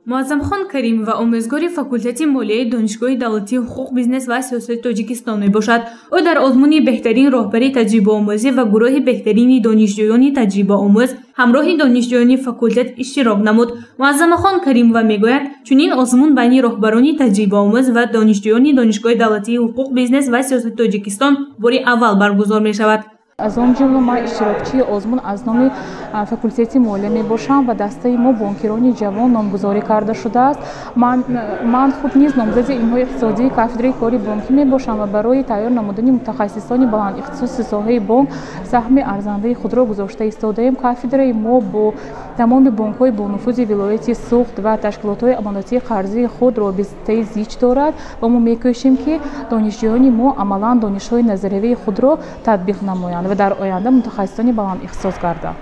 Муаззамхон Карим ва омӯзгори факултати молияи Донишгоҳи давлатии ҳуқуқ, бизнес ва сиёсати Тоҷикистон мебошад. Ӯ дар озмуни беҳтарин роҳбари таҷрибаомӯзӣ ва гурӯҳи беҳтарини донишҷӯёни таҷрибаомӯз ҳамроҳи донишҷӯёни факултат иштирок намуд. Муаззамхон Каримова мегӯяд, чунин озмун байни роҳбарони таҷрибаомӯз ва донишҷӯёни Донишгоҳи давлатии ҳуқуқ, бизнес ва сиёсати Тоҷикистон бори аввал баргузор мешавад. از آن جمله ما اشتراکچی آزمون از نام فاکولته مالیه می باشم و دسته ما بانکیران جوان نامگذاری کرده شده است. من خود نیز نامزد علوم اقتصادی کافدره کاری بانکی می باشم و برای تیار نمودن متخصصان بلند اختصاص ساحه بانک سهم ارزنده خود را گذاشته ایستاده‌ایم. کافدره ما با تمام بانک‌های با نفوذ ولایتی سوخت و تشکیلات‌های امانتی قرضی خود رابطه زیچ دارد و ما می‌کوشیم که دانشجویان ما عملاً دانش‌های نظریه خود را تطبیق نمایند و در آینده متخصصان بلند اختصاص گردند.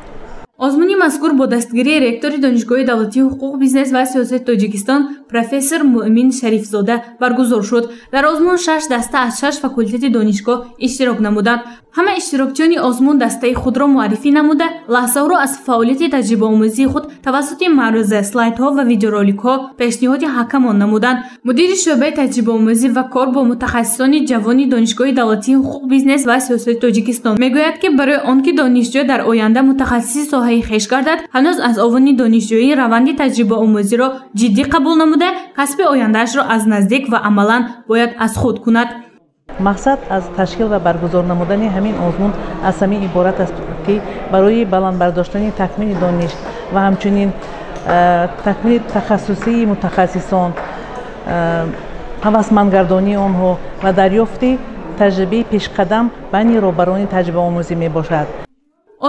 озмуни мазкур бо дастгирии ректори Донишгоҳи давлатии ҳуқуқ, бизнес ва сиёсати Тоҷикистон профессор Муъмин Шарифзода баргузор шуд. Дар озмун 6 даста аз 6 факултати донишгоҳ иштирок намуданд. ҳама иштирокчиёни озмун дастаи худро муаррифӣ намуда, лаҳзаҳоро аз фаъолияти таҷрибаомӯзии худ тавассути маъруза, слайдҳо ва видеороликҳо пешниҳоди ҳакамон намуданд. мудири шӯъбаи таҷрибаомӯзӣ ва кор бо мутахассисони ҷавони Донишгоҳи давлатии ҳуқуқ, бизнес ва сиёсати Тоҷикистон мегӯяд, ки барои он ки донишҷӯ дар оянда мутахассиси соҳаи хеш гардад, ҳанӯз аз овони донишҷӯӣ раванди таҷрибаомӯзиро ҷиддӣ қабул намуда, касби ояндаашро аз наздик ва амалан бояд аз худ кунад. мақсад аз ташкил ва баргузор намудани ҳамин озмун аз ҳамин иборат аст, ки барои баландбардоштани такмили дониш ва ҳамчунин такмили тахассусии мутахассисон, ҳавасмандгардонии онҳо ва дарёфти таҷрибаи пешқадам байни роҳбарони таҷрибаомӯзӣ мебошад.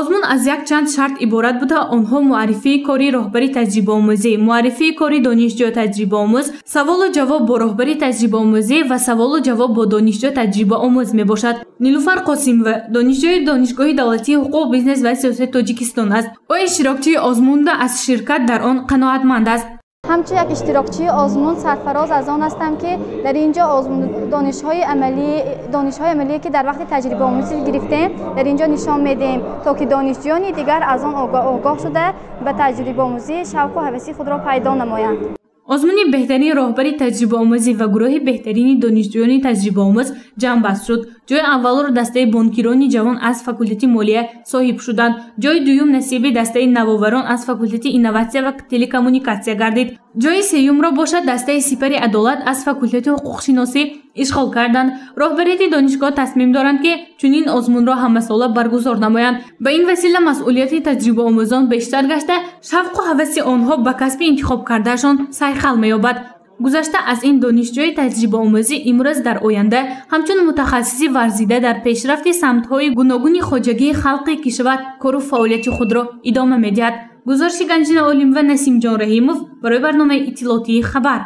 озмун аз як чанд шарт иборат буда, онҳо муаррифии кори роҳбари таҷрибаомӯзӣ, муаррифии кори донишҷӯ таҷрибаомӯз, саволу ҷавоб бо роҳбари таҷрибаомӯзӣ ва саволу ҷавоб бо донишҷӯ таҷрибаомӯз мебошад. Нилуфар Қосимова донишҷӯи Донишгоҳи давлатии ҳуқуқ, бизнес ва сиёсати Тоҷикистон аст. ӯ иштирокчии озмун буда аз ширкат дар он қаноатманд аст. همچنین یک اشتراکچی آزمون سرفراز از آن هستم که در اینجا دانش‌های عملی که در وقت تجربه آموزی گرفتیم در اینجا نشان میدیم تا که دانشجویان دیگر از آن آگاه شده به تجربه آموزی شوق و هوس خود را پیدا نمایند. озмуни беҳтарин роҳбари таҷрибаомӯзӣ ва гурӯҳи беҳтарини донишҷӯёни таҷрибаомӯз ҷамъбаст шуд. ҷои аввалро дастаи бонкирони ҷавон аз факултати молия соҳиб шуданд. ҷои дуюм насиби дастаи навоварон аз факултати инноватсия ва телекоммуникатсия гардид. ҷои сеюмро бошад дастаи сипари адолат аз факултати ҳуқуқшиносӣ ишғол карданд. роҳбарияти донишгоҳ тасмим доранд, ки чунин озмунро ҳамасола баргузор намоянд. ба ин васила масъулияти таҷрибаомӯзон бештар гашта, шавқу ҳаваси онҳо ба касби интихоб кардаашон сайхал меёбад. гузашта аз ин донишҷӯи таҷрибаомӯзӣ имрӯз дар оянда ҳамчун мутахассиси варзида дар пешрафти самтҳои гуногуни хоҷагии халқи кишвар кору фаъолияти худро идома медиҳад. гузориши Ганҷина Олимова, Насимҷон Раҳимов барои барномаи иттилоотии Хабар.